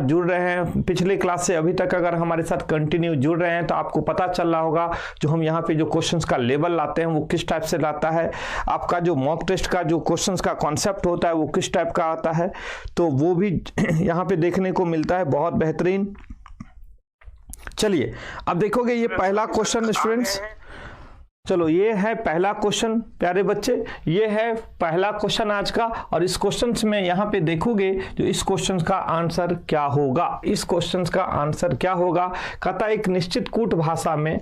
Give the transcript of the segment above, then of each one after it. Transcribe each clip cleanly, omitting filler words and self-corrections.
जुड़ रहे हैं पिछले क्लास से अभी तक, अगर हमारे साथ कंटिन्यू जुड़ रहे हैं तो आपको पता चल रहा होगा जो हम यहाँ पे जो क्वेश्चंस का लेवल लाते हैं वो किस टाइप से लाता है, आपका जो मॉक टेस्ट का जो क्वेश्चंस का कॉन्सेप्ट होता है वो किस टाइप का आता है, तो वो भी यहाँ पे देखने को मिलता है। बहुत बेहतरीन। चलिए अब देखोगे ये पहला क्वेश्चन स्टूडेंट्स, चलो ये है पहला क्वेश्चन प्यारे बच्चे, ये है पहला क्वेश्चन आज का। और इस क्वेश्चन में यहाँ पे देखोगे जो इस क्वेश्चन का आंसर क्या होगा, इस क्वेश्चन का आंसर क्या होगा। कहता है एक निश्चित कूट भाषा में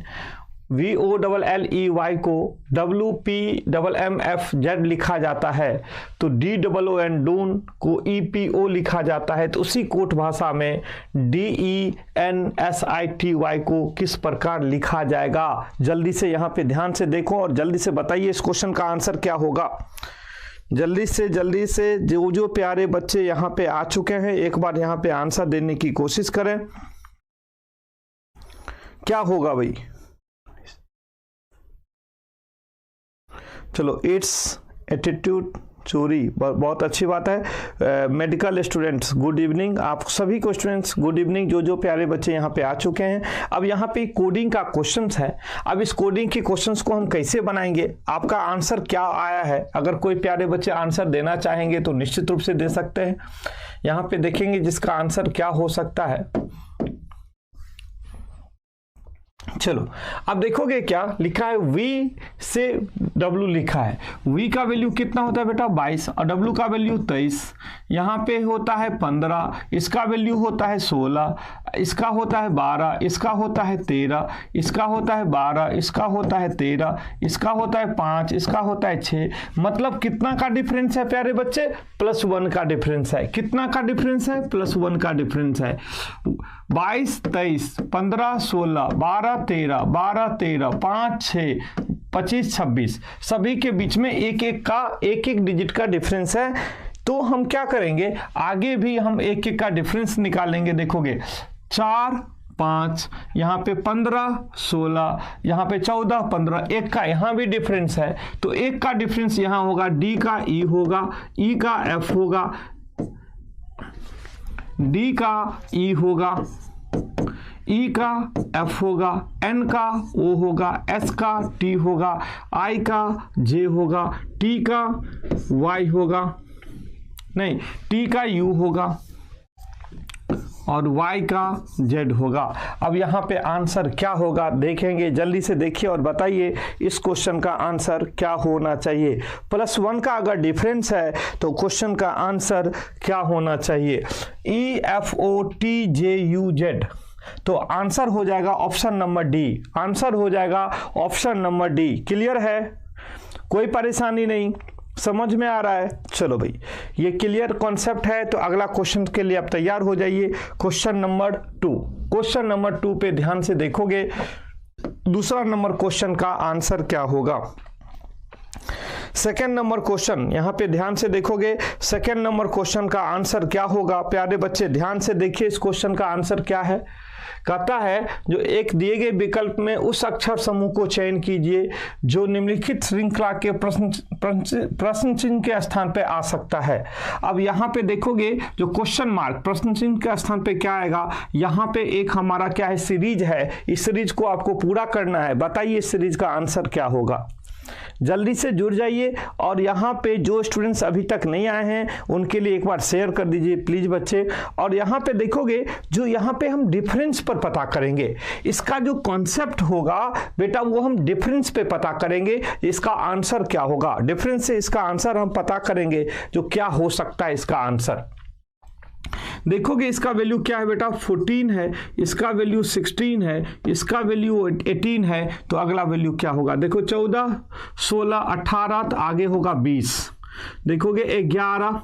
VOLLEY को WPMMFZ लिखा जाता है, तो DOON डून को EPO लिखा जाता है, तो उसी कूट भाषा में DENSITY को किस प्रकार लिखा जाएगा। जल्दी से यहाँ पे ध्यान से देखो और जल्दी से बताइए इस क्वेश्चन का आंसर क्या होगा। जल्दी से जो प्यारे बच्चे यहाँ पे आ चुके हैं एक बार यहाँ पे आंसर देने की कोशिश करें। क्या होगा भाई? चलो इट्स एटीट्यूड चोरी, बहुत अच्छी बात है। मेडिकल स्टूडेंट्स गुड इवनिंग, आप सभी को स्टूडेंट्स गुड इवनिंग, जो प्यारे बच्चे यहाँ पे आ चुके हैं। अब यहाँ पे कोडिंग का क्वेश्चंस है, अब इस कोडिंग के क्वेश्चंस को हम कैसे बनाएंगे, आपका आंसर क्या आया है। अगर कोई प्यारे बच्चे आंसर देना चाहेंगे तो निश्चित रूप से दे सकते हैं। यहाँ पे देखेंगे जिसका आंसर क्या हो सकता है। चलो अब देखोगे क्या लिखा है, V से W लिखा है। V का वैल्यू कितना होता है बेटा 22 और W का वैल्यू 23, यहाँ पे होता है 15, इसका वैल्यू होता है 16, इसका होता है 12, इसका होता है 13, इसका होता है 12, इसका होता है 13, इसका होता है 5, इसका होता है 6। मतलब कितना का डिफरेंस है प्यारे बच्चे? +1 का डिफरेंस है। कितना का डिफरेंस है? +1 का डिफरेंस है। 22 23 15 16 12 13 12 13 5 6 25 26 सभी के बीच में एक एक डिजिट का डिफरेंस है। तो हम क्या करेंगे, आगे भी हम एक का डिफरेंस निकालेंगे। देखोगे 4 5, यहाँ पे 15 16, यहाँ पे 14 15, एक का यहाँ भी डिफरेंस है, तो एक का डिफरेंस यहाँ होगा, D का E होगा, E का F होगा, D का E होगा, E का F होगा, N का O होगा, S का T होगा, I का J होगा, T का Y होगा, नहीं T का U होगा और Y का Z होगा। अब यहाँ पे आंसर क्या होगा देखेंगे, जल्दी से देखिए और बताइए इस क्वेश्चन का आंसर क्या होना चाहिए। +1 का अगर डिफरेंस है तो क्वेश्चन का आंसर क्या होना चाहिए? EFOTJUZ, तो आंसर हो जाएगा ऑप्शन नंबर डी। आंसर हो जाएगा ऑप्शन नंबर डी। क्लियर है? कोई परेशानी नहीं, समझ में आ रहा है? चलो भाई ये क्लियर कॉन्सेप्ट है, तो अगला क्वेश्चन के लिए आप तैयार हो जाइए। क्वेश्चन नंबर 2, क्वेश्चन नंबर 2 पे ध्यान से देखोगे दूसरा नंबर क्वेश्चन का आंसर क्या होगा। सेकेंड नंबर क्वेश्चन, यहाँ पे ध्यान से देखोगे सेकेंड नंबर क्वेश्चन का आंसर क्या होगा। प्यारे बच्चे ध्यान से देखिए इस क्वेश्चन का आंसर क्या है। कहता है जो एक दिए गए विकल्प में उस अक्षर समूह को चयन कीजिए जो निम्नलिखित श्रृंखला के प्रश्न चिन्ह के स्थान पे आ सकता है। अब यहाँ पे देखोगे जो क्वेश्चन मार्क प्रश्न चिन्ह के स्थान पे क्या आएगा, यहाँ पे एक हमारा क्या है सीरीज है, इस सीरीज को आपको पूरा करना है। बताइए इस सीरीज का आंसर क्या होगा। जल्दी से जुड़ जाइए और यहाँ पे जो स्टूडेंट्स अभी तक नहीं आए हैं उनके लिए एक बार शेयर कर दीजिए प्लीज बच्चे। और यहाँ पे देखोगे जो यहाँ पे हम डिफरेंस पर पता करेंगे, इसका जो कॉन्सेप्ट होगा बेटा वो हम डिफरेंस पे पता करेंगे इसका आंसर क्या होगा। डिफरेंस से इसका आंसर हम पता करेंगे जो क्या हो सकता है इसका आंसर। देखोगे इसका वैल्यू क्या है बेटा 14 है, इसका वैल्यू 16 है, इसका वैल्यू 18 है, तो अगला वैल्यू क्या होगा। देखो 14 16 18, तो आगे होगा 20। देखोगे 11,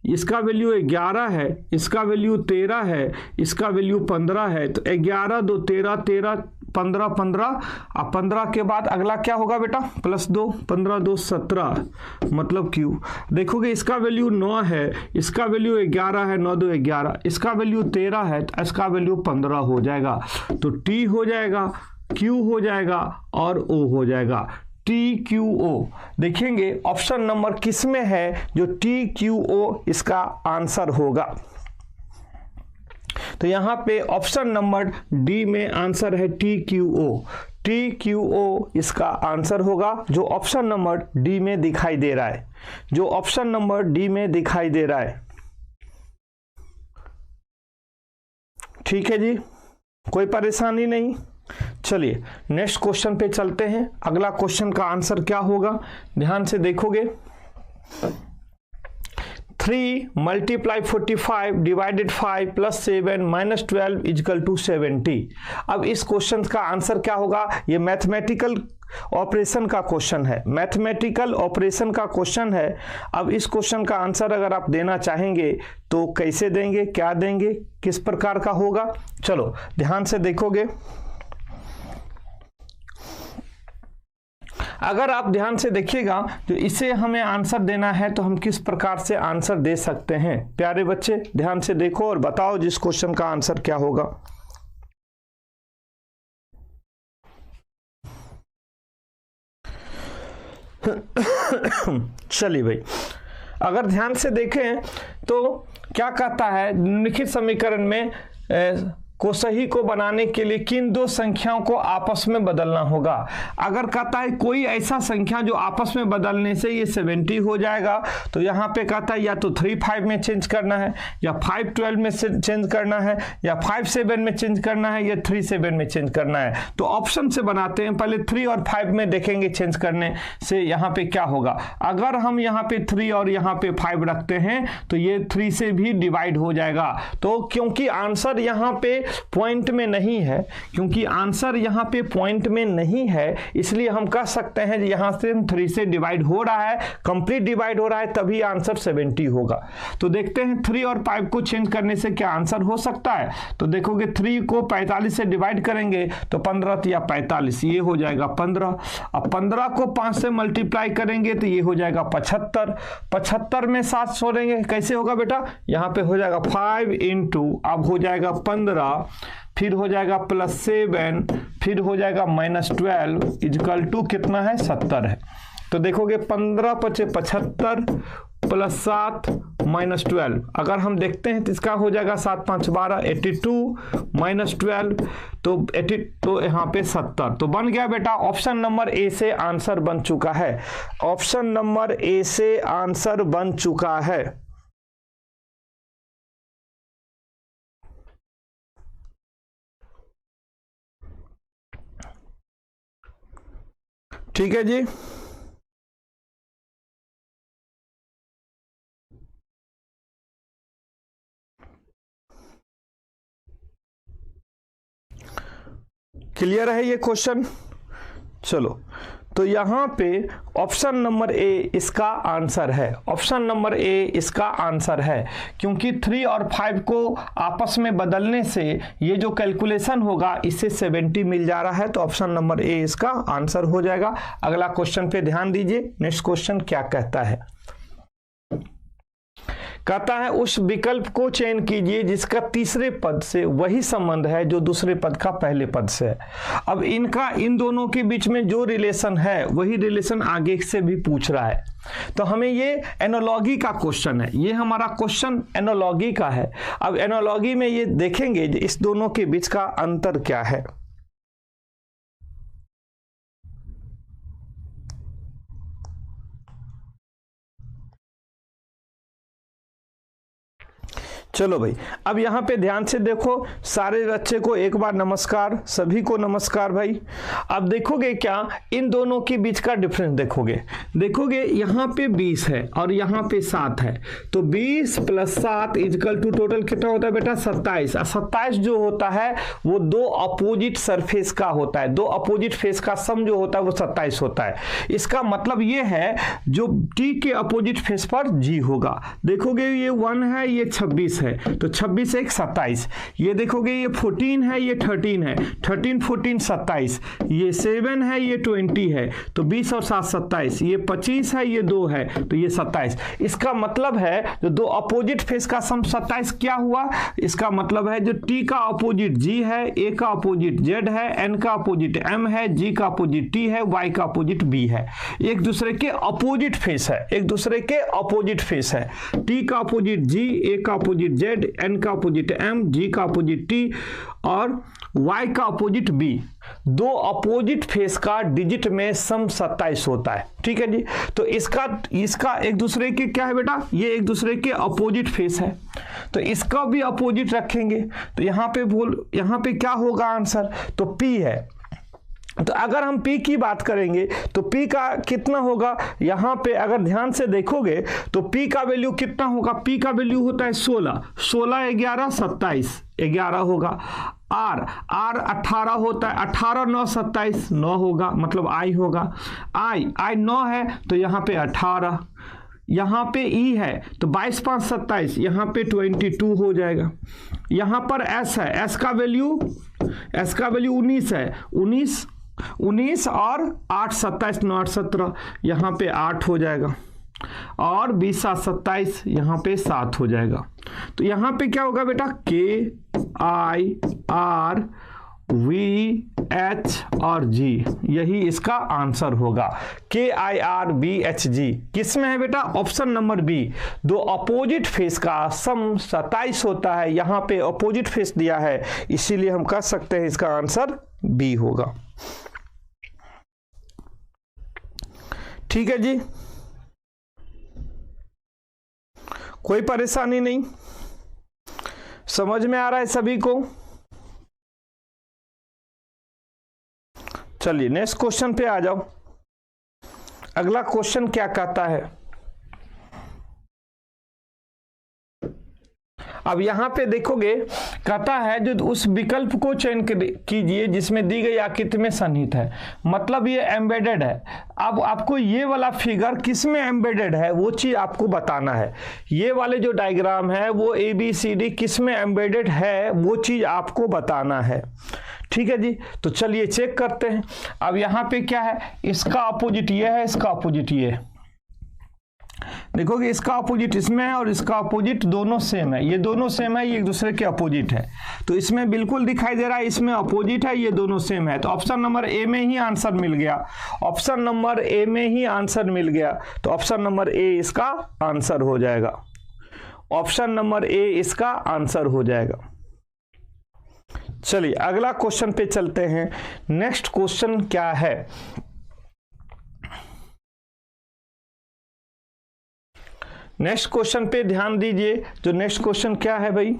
इसका वैल्यू 11 है, इसका वैल्यू 13 है, इसका वैल्यू 15 है, तो 11 2 13 13 15 15, अब 15 के बाद अगला क्या होगा बेटा +2 15 2 17, मतलब क्यू। देखोगे इसका वैल्यू 9 है, इसका वैल्यू 11 है, 9 2 11, इसका वैल्यू 13 है, तो इसका वैल्यू 15 हो जाएगा, तो टी हो जाएगा, क्यू हो जाएगा और ओ हो जाएगा। TQO देखेंगे ऑप्शन नंबर किस में है जो TQO इसका आंसर होगा। तो यहाँ पे ऑप्शन नंबर डी में आंसर है TQO। TQO इसका आंसर होगा, जो ऑप्शन नंबर डी में दिखाई दे रहा है, जो ऑप्शन नंबर डी में दिखाई दे रहा है। ठीक है जी, कोई परेशानी नहीं। चलिए नेक्स्ट क्वेश्चन पे चलते हैं। अगला क्वेश्चन का आंसर क्या होगा, ध्यान से देखोगे। 3 × 45 डिवाइडेड 5 + 7 - 12 = 70। अब इस क्वेश्चन का आंसर क्या होगा, ये मैथमेटिकल ऑपरेशन का क्वेश्चन है, मैथमेटिकल ऑपरेशन का क्वेश्चन है। अब इस क्वेश्चन का आंसर अगर आप देना चाहेंगे तो कैसे देंगे, क्या देंगे, किस प्रकार का होगा, चलो ध्यान से देखोगे। अगर आप ध्यान से देखिएगा तो इसे हमें आंसर देना है तो हम किस प्रकार से आंसर दे सकते हैं। प्यारे बच्चे ध्यान से देखो और बताओ जिस क्वेश्चन का आंसर क्या होगा। चलिए भाई, अगर ध्यान से देखें तो क्या कहता है, निम्नलिखित समीकरण में को सही को बनाने के लिए किन दो संख्याओं को आपस में बदलना होगा। अगर कहता है कोई ऐसा संख्या जो आपस में बदलने से ये 70 हो जाएगा, तो यहाँ पे कहता है या तो 3 5 में चेंज करना है, या 5 12 में चेंज करना है, या 5 7 में चेंज करना है, या 3 7 में चेंज करना है। तो ऑप्शन से बनाते हैं, पहले 3 और 5 में देखेंगे चेंज करने से यहाँ पे क्या होगा। अगर हम यहाँ पे 3 और यहाँ पे 5 रखते हैं तो ये 3 से भी डिवाइड हो जाएगा। तो क्योंकि आंसर यहाँ पे पॉइंट में नहीं है, क्योंकि आंसर यहाँ पे पॉइंट में नहीं है, इसलिए हम कह सकते हैं यहाँ से 3 से डिवाइड हो रहा है, कंप्लीट डिवाइड हो रहा है, तभी आंसर 70 होगा। तो देखते हैं 3 और 5 को चेंज करने से क्या आंसर हो सकता है। तो देखोगे 3 को 45 से डिवाइड करेंगे तो 15 या 45, ये हो जाएगा 15। अब 15 को 5 से मल्टीप्लाई करेंगे तो ये हो जाएगा 75। 75 में 7 छोड़ेंगे, कैसे होगा बेटा, यहाँ पे हो जाएगा 5 × अब हो जाएगा 15, फिर हो जाएगा +7, फिर हो जाएगा -12 = कितना है, 70 है। तो देखोगे 15 × 5 = 75 + 7 - 12, अगर हम देखते हैं तो इसका हो जाएगा 7 5 12 82 - 12 तो 80, तो यहाँ पे 70। तो बन गया बेटा, ऑप्शन नंबर ए से आंसर बन चुका है, ऑप्शन नंबर ए से आंसर बन चुका है। ठीक है जी, क्लियर है ये क्वेश्चन। चलो, तो यहाँ पे ऑप्शन नंबर ए इसका आंसर है, ऑप्शन नंबर ए इसका आंसर है, क्योंकि 3 और 5 को आपस में बदलने से ये जो कैलकुलेशन होगा इससे 70 मिल जा रहा है। तो ऑप्शन नंबर ए इसका आंसर हो जाएगा। अगला क्वेश्चन पे ध्यान दीजिए, नेक्स्ट क्वेश्चन क्या कहता है। कहता है उस विकल्प को चयन कीजिए जिसका तीसरे पद से वही संबंध है जो दूसरे पद का पहले पद से है। अब इन दोनों के बीच में जो रिलेशन है वही रिलेशन आगे से भी पूछ रहा है। तो हमें ये एनालॉजी का क्वेश्चन है, ये हमारा क्वेश्चन एनालॉजी का है। अब एनालॉजी में ये देखेंगे इस दोनों के बीच का अंतर क्या है। चलो भाई, अब यहाँ पे ध्यान से देखो, सारे बच्चे को एक बार नमस्कार, सभी को नमस्कार भाई। अब देखोगे क्या, इन दोनों के बीच का डिफरेंस देखोगे यहाँ पे 20 है और यहाँ पे 7 है, तो 20 + 7 = टोटल कितना होता है बेटा, 27। 27 जो होता है वो दो अपोजिट सरफेस का होता है, दो अपोजिट फेस का सम जो होता है वो 27 होता है। इसका मतलब ये है जो टी के अपोजिट फेस पर जी होगा। देखोगे ये 1 है, ये 26 है, तो 26 1 27। ये देखोगे ये 14 है, ये 13 है, 13 14 27। ये 7 है, ये 20 है, तो 20 और 7 27। ये 25 है, ये 2 है, तो ये 27। इसका मतलब है जो दो अपोजिट फेस का सम 27 क्या हुआ, इसका मतलब है जो टी का अपोजिट जी है, ए का अपोजिट जेड है, एन का अपोजिट एम है, जी का अपोजिट टी है, वाई का अपोजिट बी है। एक दूसरे के अपोजिट फेस है, एक दूसरे के अपोजिट फेस है। टी का अपोजिट जी, ए का अपोजिट अपोजिट Z, N का अपोजिट M, G का अपोजिट T और Y का अपोजिट B। दो अपोजिट फेस का डिजिट में सम 27 होता है। ठीक है जी। तो इसका एक दूसरे के क्या है बेटा, ये एक दूसरे के अपोजिट फेस है, तो इसका भी अपोजिट रखेंगे। तो यहाँ पे क्या होगा आंसर, तो P है। तो अगर हम P की बात करेंगे तो P का कितना होगा, यहाँ पे अगर ध्यान से देखोगे तो P का वैल्यू कितना होगा, P का वैल्यू होता है 16, 16 11 27, 11 होगा। R 18 होता है, 18 9 27, 9 होगा, मतलब I होगा। I 9 है तो यहाँ पे 18, यहाँ पे E है तो 22 5 27, यहाँ पे 22 हो जाएगा। यहाँ पर S है, S का वैल्यू 19 है, 19 और 8 27 9 8 17, यहाँ पे 8 हो जाएगा और 20 7 27, यहाँ पे 7 हो जाएगा। तो यहाँ पे क्या होगा बेटा, KIR VH और G, यही इसका आंसर होगा। KIR VHG किस में है बेटा, ऑप्शन नंबर बी। दो अपोजिट फेस का सम 27 होता है, यहाँ पे अपोजिट फेस दिया है, इसीलिए हम कह सकते हैं इसका आंसर बी होगा। ठीक है जी, कोई परेशानी नहीं, समझ में आ रहा है सभी को। चलिए नेक्स्ट क्वेश्चन पे आ जाओ। अगला क्वेश्चन क्या कहता है, अब यहां पे देखोगे कहता है जो उस विकल्प को चयन कीजिए जिसमें दी गई आकृति में सन्निहित है, मतलब ये एम्बेडेड है। अब आपको ये वाला फिगर किस में एम्बेडेड है वो चीज आपको बताना है। ये वाले जो डायग्राम है वो ABCD किस में एम्बेडेड है वो चीज आपको बताना है। ठीक है जी, तो चलिए चेक करते हैं। अब यहाँ पे क्या है, इसका अपोजिट ये है, इसका अपोजिट ये है। देखोगे इसका अपोजिट इसमें है और इसका अपोजिट दोनों सेम है, ये दोनों सेम है, ये एक दूसरे के अपोजिट है। तो इसमें बिल्कुल दिखाई दे रहा है इसमें अपोजिट है, ये दोनों सेम है। तो ऑप्शन नंबर ए में ही आंसर मिल गया, ऑप्शन नंबर ए में ही आंसर मिल गया। तो ऑप्शन नंबर ए इसका आंसर हो जाएगा, ऑप्शन नंबर ए इसका आंसर हो जाएगा। चलिए अगला क्वेश्चन पे चलते हैं। नेक्स्ट क्वेश्चन क्या है, नेक्स्ट क्वेश्चन पे ध्यान दीजिए। जो नेक्स्ट क्वेश्चन क्या है भाई,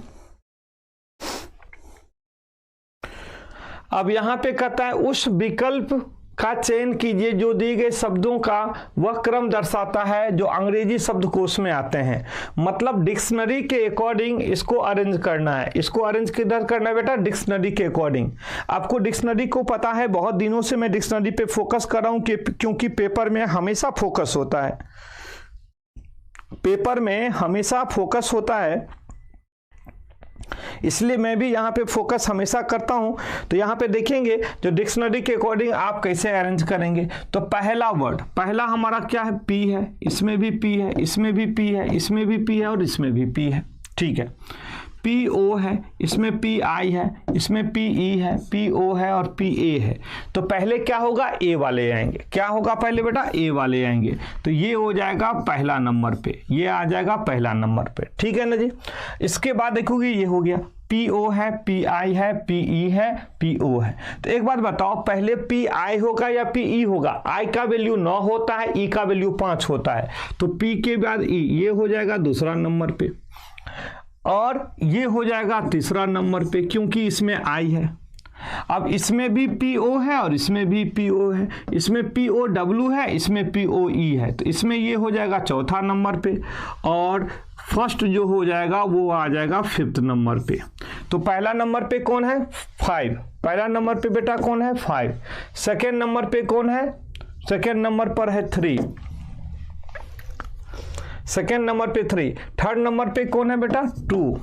अब यहां पे कहता है उस विकल्प का चयन कीजिए जो दिए गए शब्दों का वह क्रम दर्शाता है जो अंग्रेजी शब्दकोश में आते हैं। मतलब डिक्शनरी के अकॉर्डिंग इसको अरेंज करना है। इसको अरेंज किधर करना है बेटा, डिक्शनरी के अकॉर्डिंग। आपको डिक्शनरी को पता है, बहुत दिनों से मैं डिक्शनरी पे फोकस कर रहा हूं क्योंकि पेपर में हमेशा फोकस होता है, पेपर में हमेशा फोकस होता है, इसलिए मैं भी यहाँ पे फोकस हमेशा करता हूँ। तो यहाँ पे देखेंगे जो डिक्शनरी के अकॉर्डिंग आप कैसे अरेंज करेंगे। तो पहला वर्ड, पहला हमारा क्या है, पी है, इसमें भी पी है, इसमें भी पी है, इसमें भी पी है और इसमें भी पी है। ठीक है, पी ओ है, इसमें पी आई है, इसमें पी ई है, पी ओ है और पी ए है। तो पहले क्या होगा, ए वाले आएंगे। क्या होगा पहले बेटा, ए वाले आएंगे। तो ये हो जाएगा पहला नंबर पे, ये आ जाएगा पहला नंबर पे। ठीक है ना जी। इसके बाद देखोगे ये हो गया, पी ओ है, पी आई है, पी ई है, पी ओ है। तो एक बात बताओ, पहले पी आई होगा या पी ई होगा? आई का वैल्यू 9 होता है, ई का वैल्यू 5 होता है। तो पी के बाद ई, ये हो जाएगा दूसरा नंबर पे और ये हो जाएगा तीसरा नंबर पे, क्योंकि इसमें आई है। अब इसमें भी पी ओ है और इसमें भी पी ओ है, इसमें पी ओ डब्ल्यू है, इसमें पी ओ ई है। तो इसमें ये हो जाएगा चौथा नंबर पे और फर्स्ट जो हो जाएगा वो आ जाएगा 5th नंबर पे। तो पहला नंबर पे कौन है, 5। पहला नंबर पे बेटा कौन है, 5। सेकेंड नंबर पे कौन है, सेकेंड नंबर पर है 3, सेकेंड नंबर पे 3। थर्ड नंबर पे कौन है बेटा, 2।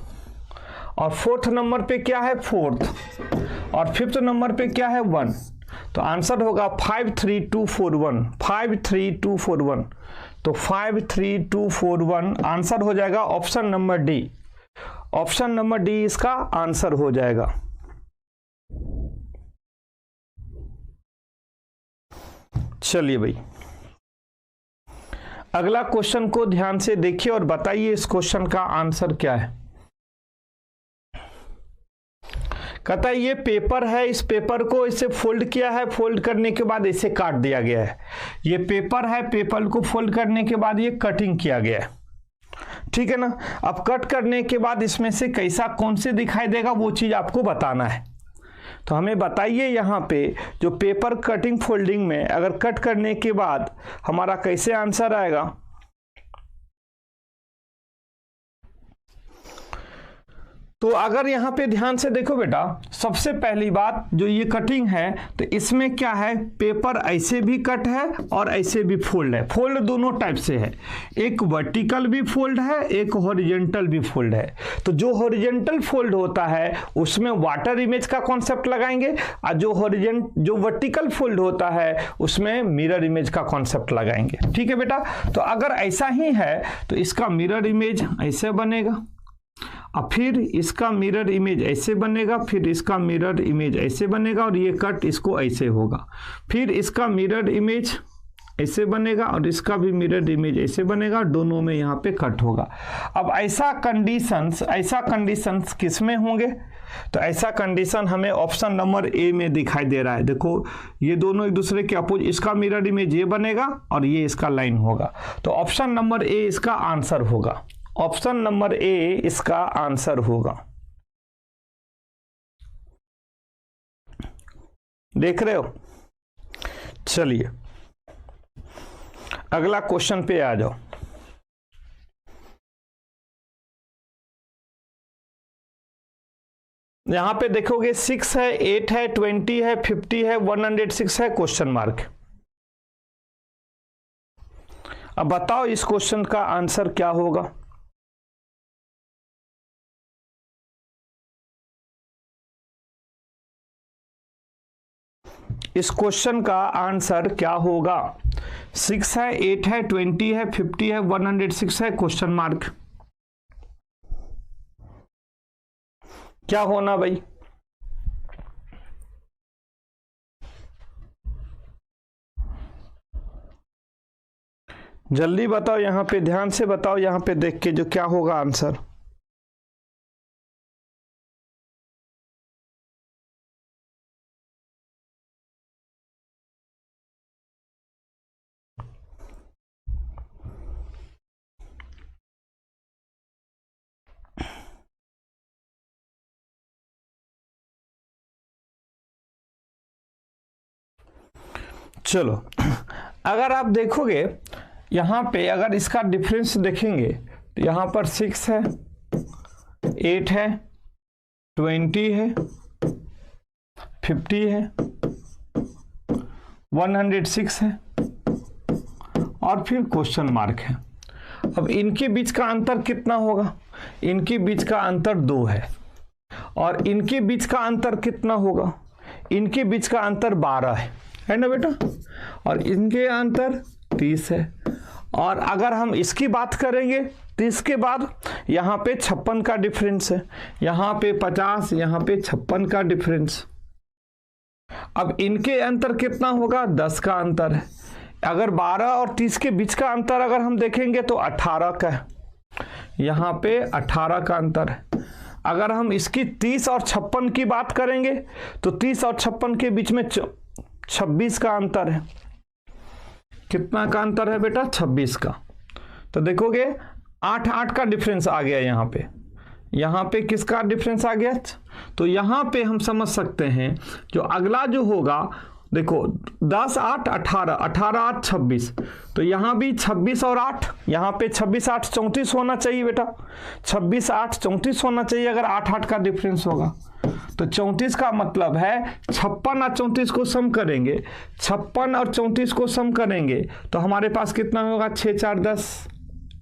और फोर्थ नंबर पे क्या है, 4th। और 5th नंबर पे क्या है, 1। तो आंसर होगा 5 3 2 4 1, 5 3 2 4 1। तो 5 3 2 4 1 आंसर हो जाएगा option number D. Option number D इसका आंसर हो जाएगा। चलिए भाई अगला क्वेश्चन को ध्यान से देखिए और बताइए इस क्वेश्चन का आंसर क्या है। कहता है ये पेपर है, इस पेपर को इसे फोल्ड किया है, फोल्ड करने के बाद इसे काट दिया गया है। ये पेपर है, पेपर को फोल्ड करने के बाद ये कटिंग किया गया है, ठीक है ना। अब कट करने के बाद इसमें से कैसा कौन से दिखाई देगा वो चीज आपको बताना है। तो हमें बताइए यहाँ पे जो पेपर कटिंग फोल्डिंग में अगर कट करने के बाद हमारा कैसे आंसर आएगा। तो अगर यहाँ पे ध्यान से देखो बेटा, सबसे पहली बात जो ये कटिंग है तो इसमें क्या है, पेपर ऐसे भी कट है और ऐसे भी फोल्ड है। फोल्ड दोनों टाइप से है, एक वर्टिकल भी फोल्ड है, एक हॉरिजॉन्टल भी फोल्ड है। तो जो हॉरिजॉन्टल फोल्ड होता है उसमें वाटर इमेज का कॉन्सेप्ट लगाएंगे, और जो वर्टिकल फोल्ड होता है उसमें मिरर इमेज का कॉन्सेप्ट लगाएंगे, ठीक है बेटा। तो अगर ऐसा ही है तो इसका मिरर इमेज ऐसे बनेगा, और फिर इसका मिरर इमेज ऐसे बनेगा, फिर इसका मिरर इमेज ऐसे बनेगा, और ये कट इसको ऐसे होगा, फिर इसका मिरर इमेज ऐसे बनेगा और इसका भी मिरर इमेज ऐसे बनेगा, दोनों में यहाँ पे कट होगा। अब ऐसा कंडीशंस किस में होंगे, तो ऐसा कंडीशन हमें ऑप्शन नंबर ए में दिखाई दे रहा है। देखो ये दोनों एक दूसरे के अपोज, इसका मिरर इमेज ये बनेगा और ये इसका लाइन होगा। तो ऑप्शन नंबर ए इसका आंसर होगा, ऑप्शन नंबर ए इसका आंसर होगा। देख रहे हो। चलिए अगला क्वेश्चन पे आ जाओ। यहां पे देखोगे 6 है, 8 है, 20 है, 50 है, 106 है, क्वेश्चन मार्क। अब बताओ इस क्वेश्चन का आंसर क्या होगा। इस क्वेश्चन का आंसर क्या होगा। 6 है, 8 है, 20 है, 50 है, 106 है, क्वेश्चन मार्क। क्या होना भाई। जल्दी बताओ, यहां पे ध्यान से बताओ, यहां पे देख के जो क्या होगा आंसर। चलो अगर आप देखोगे यहां पे, अगर इसका डिफरेंस देखेंगे तो यहां पर 6 है, 8 है, 20 है, 50 है, 106 है और फिर क्वेश्चन मार्क है। अब इनके बीच का अंतर कितना होगा। इनके बीच का अंतर 2 है और इनके बीच का अंतर कितना होगा। इनके बीच का अंतर 12 है ना बेटा, और इनके अंतर 30 है। और अगर हम इसकी बात करेंगे तो इसके बाद यहाँ पे 56 का डिफरेंस है, यहाँ पे 50, यहाँ पे 56 का डिफरेंस। अब इनके अंतर कितना होगा, 10 का अंतर है। अगर 12 और 30 के बीच का अंतर अगर हम देखेंगे तो 18 का है, यहाँ पे 18 का अंतर है। अगर हम इसकी 30 और 56 की बात करेंगे तो 30 और 56 के बीच में 26 का अंतर है। कितना का अंतर है बेटा, 26 का। तो देखोगे 8 का डिफरेंस आ गया यहाँ पे किसका डिफरेंस आ गया। तो यहाँ पे हम समझ सकते हैं जो अगला जो होगा, देखो 10, 8, 18, 18, 8, 26। तो यहाँ भी 26 और 8, यहाँ पे 26, 8, 34 होना चाहिए बेटा। 26, 8, 34 होना चाहिए अगर 8 का डिफरेंस होगा। तो 34 का मतलब है 56 और 34 को सम करेंगे, 56 और 34 को सम करेंगे तो हमारे पास कितना होगा, 6, 4, 10,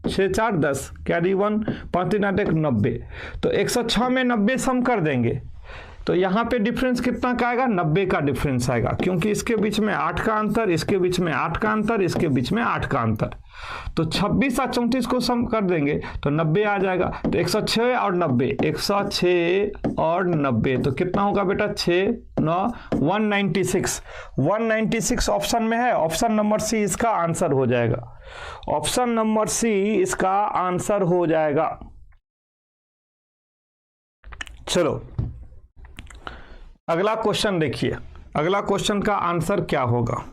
6, 4, 10, कैरी 1, 5, 3, 8, 90। तो 106 में 90 सम कर देंगे तो यहाँ पे डिफरेंस कितना का आएगा, 90 का डिफरेंस आएगा, क्योंकि इसके बीच में 8 का अंतर, इसके बीच में 8 का अंतर, इसके बीच में 8 का अंतर। तो 26 और 34 को सम कर देंगे तो 90 आ जाएगा। तो 106 और 90, 106 और 90 तो कितना होगा बेटा, 6, 9, 196। 196 ऑप्शन में है, ऑप्शन नंबर सी इसका आंसर हो जाएगा। ऑप्शन नंबर सी इसका आंसर हो जाएगा। चलो अगला क्वेश्चन देखिए, अगला क्वेश्चन का आंसर क्या होगा।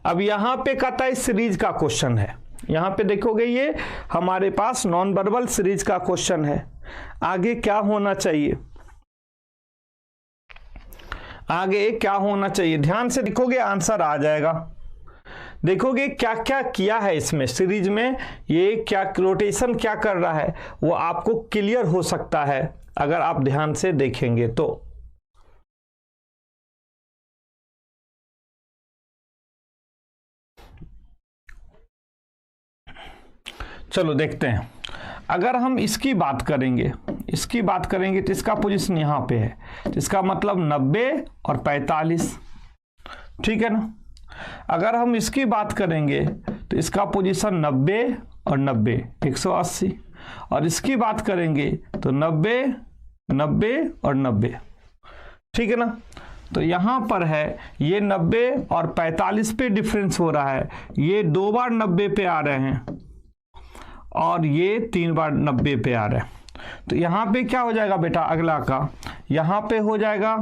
अब यहां पे कहता है सीरीज का क्वेश्चन है, यहां पे देखोगे ये हमारे पास नॉन वर्बल सीरीज का क्वेश्चन है। आगे क्या होना चाहिए, आगे क्या होना चाहिए, ध्यान से देखोगे आंसर आ जाएगा। देखोगे क्या क्या किया है इसमें सीरीज में, ये क्या रोटेशन क्या कर रहा है वो आपको क्लियर हो सकता है अगर आप ध्यान से देखेंगे तो। चलो देखते हैं, अगर हम इसकी बात करेंगे, इसकी बात करेंगे तो इसका पोजीशन यहाँ पे है, तो इसका मतलब 90 और 45, ठीक है ना। अगर हम इसकी बात करेंगे तो इसका पोजीशन 90 और 90 180, और इसकी बात करेंगे तो 90 90 और 90, ठीक है ना। तो यहाँ पर है ये 90 और 45 पे डिफरेंस हो रहा है, ये 2 बार 90 पे आ रहे हैं और ये 3 बार 90 पे आ रहा है। तो यहाँ पे क्या हो जाएगा बेटा, अगला का यहाँ पे हो जाएगा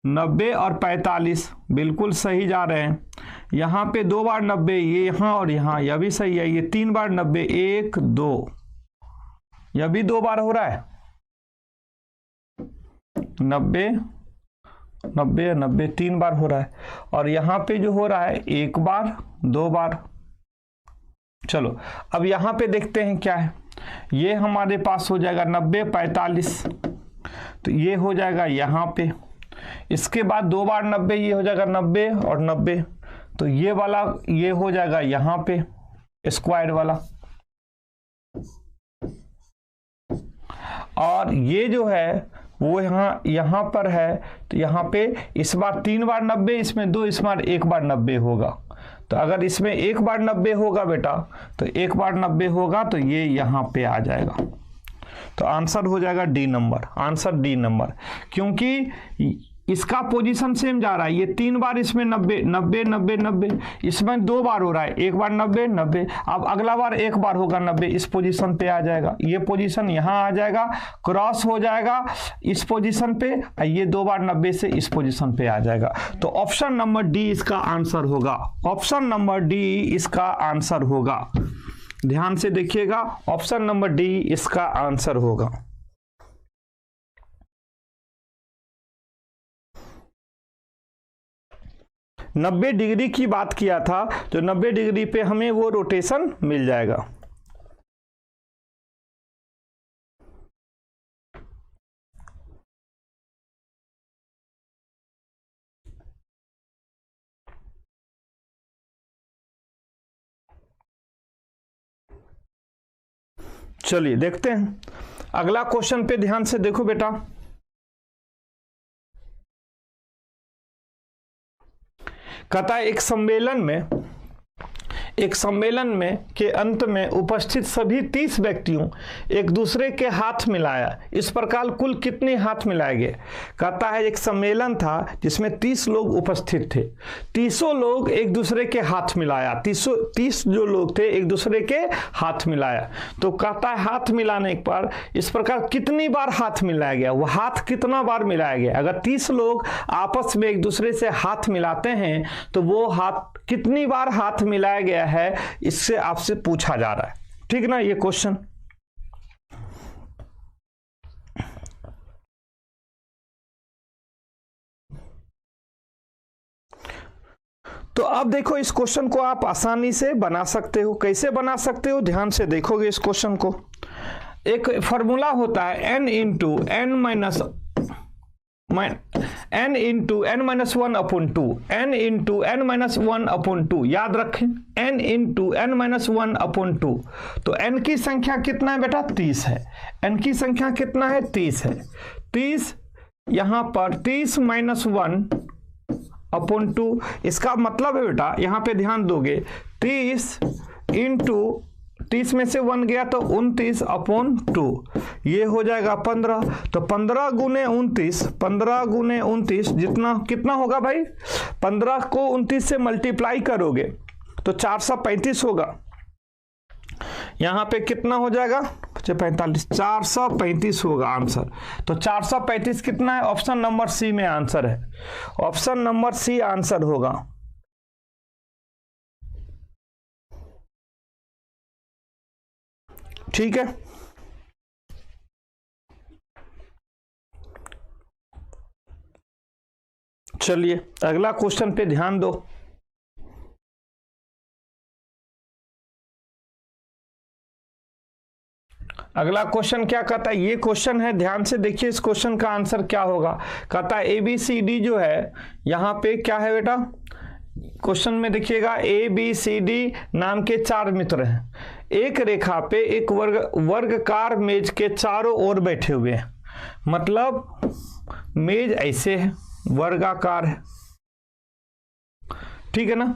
90 और 45 बिल्कुल सही जा रहे हैं। यहाँ पे 2 बार 90, ये यहाँ और यहाँ, यह भी सही है। ये 3 बार 90 1 2, यह भी 2 बार हो रहा है 90 90 90, 3 बार हो रहा है। और यहाँ पे जो हो रहा है 1 बार 2 बार। चलो अब यहाँ पे देखते हैं क्या है, ये हमारे पास हो जाएगा 90 45, तो ये हो जाएगा यहाँ पे। इसके बाद 2 बार 90, ये हो जाएगा 90 और 90, तो ये वाला ये हो जाएगा यहाँ पे स्क्वायर वाला। और ये जो है वो यहाँ पर है, तो यहाँ पे इस बार 3 बार 90, इसमें 2, इस बार 1 बार 90 होगा। तो अगर इसमें 1 बार 90 होगा बेटा, तो 1 बार 90 होगा, तो ये यहाँ पे आ जाएगा। तो आंसर हो जाएगा D number, answer D number, क्योंकि इसका पोजीशन सेम जा रहा है। ये 3 बार इसमें 90 90 90 90, इसमें 2 बार हो रहा है, 1 बार 90 90, अब अगला बार 1 बार होगा 90, इस पोजीशन पे आ जाएगा। ये पोजीशन यहाँ आ जाएगा, क्रॉस हो जाएगा इस पोजीशन पे, ये 2 बार 90 से इस पोजीशन पे आ जाएगा। तो ऑप्शन नंबर डी इसका आंसर होगा, ऑप्शन नंबर डी इसका आंसर होगा। ध्यान से देखिएगा, ऑप्शन नंबर डी इसका आंसर होगा। नब्बे डिग्री की बात किया था, तो 90 डिग्री पे हमें वो रोटेशन मिल जाएगा। चलिए देखते हैं अगला क्वेश्चन पे, ध्यान से देखो बेटा। कहता है एक सम्मेलन में के अंत में उपस्थित सभी 30 व्यक्तियों एक दूसरे के हाथ मिलाया, इस प्रकार कुल कितने हाथ मिलाए गए। कहता है एक सम्मेलन था जिसमें 30 लोग उपस्थित थे, 30 लोग एक दूसरे के हाथ मिलाया, 30 जो लोग थे एक दूसरे के हाथ मिलाया। तो कहता है हाथ मिलाने पर इस प्रकार कितनी बार हाथ मिलाया गया, वो हाथ कितना बार मिलाया गया। अगर 30 लोग आपस में एक दूसरे से हाथ मिलाते हैं तो वो हाथ कितनी बार हाथ मिलाया गया है, इससे आपसे पूछा जा रहा है, ठीक ना ये क्वेश्चन। तो अब देखो इस क्वेश्चन को आप आसानी से बना सकते हो। कैसे बना सकते हो, ध्यान से देखोगे इस क्वेश्चन को। एक फॉर्मूला होता है n into n minus n into n minus 1 upon 2, n into n minus 1 upon 2, याद रखें n into n minus 1 upon 2। तो n की संख्या कितना है बेटा, 30 है। n की संख्या कितना है, 30 है। 30 यहां पर 30 माइनस 1 अपॉन 2, इसका मतलब है बेटा यहाँ पे ध्यान दोगे 30 इंटू 30 में से 1 गया तो 29 अपॉन 2, ये हो जाएगा 15। तो 15 गुने 29, 15 गुने 29 जितना कितना होगा भाई, 15 को 29 से मल्टीप्लाई करोगे तो 435 होगा। यहाँ पे कितना हो जाएगा, 45, 435 होगा आंसर। तो 435 कितना है? ऑप्शन नंबर सी में आंसर है। ऑप्शन नंबर सी आंसर होगा। ठीक है, चलिए अगला क्वेश्चन पे ध्यान दो। अगला क्वेश्चन क्या कहता है? ये क्वेश्चन है, ध्यान से देखिए इस क्वेश्चन का आंसर क्या होगा। कहता है ABCD जो है, यहां पे क्या है बेटा? क्वेश्चन में देखिएगा ABCD नाम के 4 मित्र हैं। एक रेखा पे एक वर्गाकार मेज के चारों ओर बैठे हुए हैं। मतलब मेज ऐसे है, वर्गाकार है, ठीक है ना?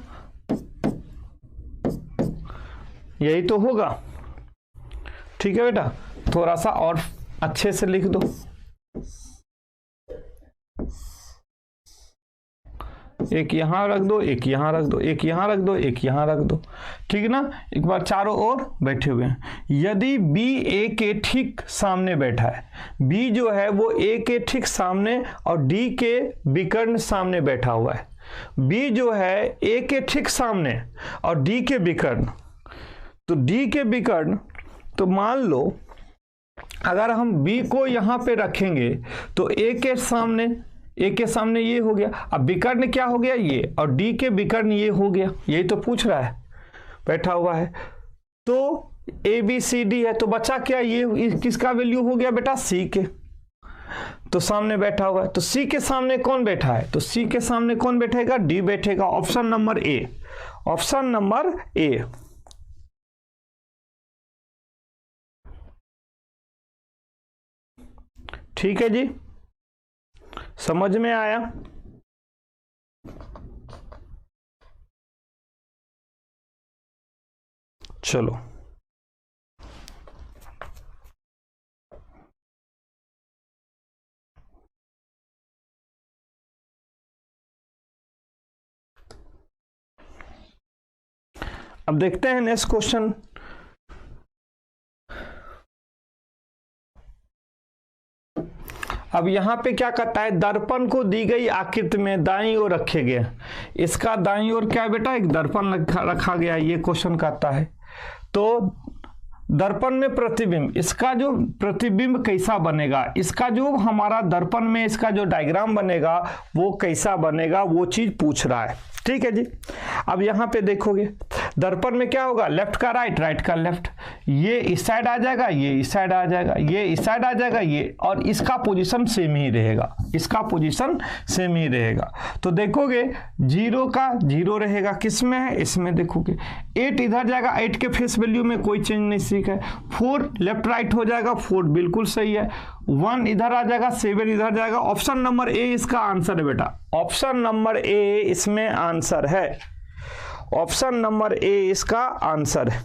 यही तो होगा, ठीक है बेटा? थोड़ा सा और अच्छे से लिख दो। एक यहां रख दो, एक यहां रख दो, एक यहां रख दो, एक यहां रख दो, ठीक है ना? एक बार चारों ओर बैठे हुए हैं। यदि B A के ठीक सामने बैठा है, B जो है वो A के ठीक सामने और D के विकर्ण सामने बैठा हुआ है। B जो है A के ठीक सामने और D के विकर्ण, तो D के विकर्ण, तो मान लो अगर हम B को यहां पे रखेंगे तो A के सामने ये हो गया। अब विकर्ण क्या हो गया? ये, और D के विकर्ण ये हो गया। यही तो पूछ रहा है, बैठा हुआ है। तो ABCD है, तो बचा क्या? ये किसका वैल्यू हो गया बेटा? C के, तो सामने बैठा हुआ है। तो C के सामने कौन बैठा है? तो C के सामने कौन बैठेगा? D बैठेगा। Option number A, option number A. ठीक है जी, समझ में आया? चलो अब देखते हैं नेक्स्ट क्वेश्चन। अब यहां पे क्या कहता है? दर्पण को दी गई आकृति में दाईं ओर रखे गए। इसका दाईं ओर क्या है बेटा? एक दर्पण रखा गया, ये क्वेश्चन कहता है। तो दर्पण में प्रतिबिंब, इसका जो प्रतिबिंब कैसा बनेगा, इसका जो हमारा दर्पण में इसका जो डायग्राम बनेगा वो कैसा बनेगा, वो चीज पूछ रहा है। ठीक है जी। अब यहां पे देखोगे दर्पण में क्या होगा? लेफ्ट का राइट, राइट का लेफ्ट, ये इस साइड आ जाएगा, ये इस साइड आ जाएगा, ये इस साइड आ जाएगा, ये, और इसका पोजीशन सेम ही रहेगा, इसका पोजीशन सेम ही रहेगा। तो देखोगे 0 का 0 रहेगा, किस में है? इसमें देखोगे 8 इधर जाएगा, 8 के फेस वैल्यू में कोई चेंज नहीं सीखा है। 4 लेफ्ट राइट हो जाएगा, 4 बिल्कुल सही है। 1 इधर आ जाएगा, 7 इधर जाएगा। ऑप्शन नंबर ए इसका आंसर है बेटा, ऑप्शन नंबर ए इसमें आंसर है, ऑप्शन नंबर ए इसका आंसर है।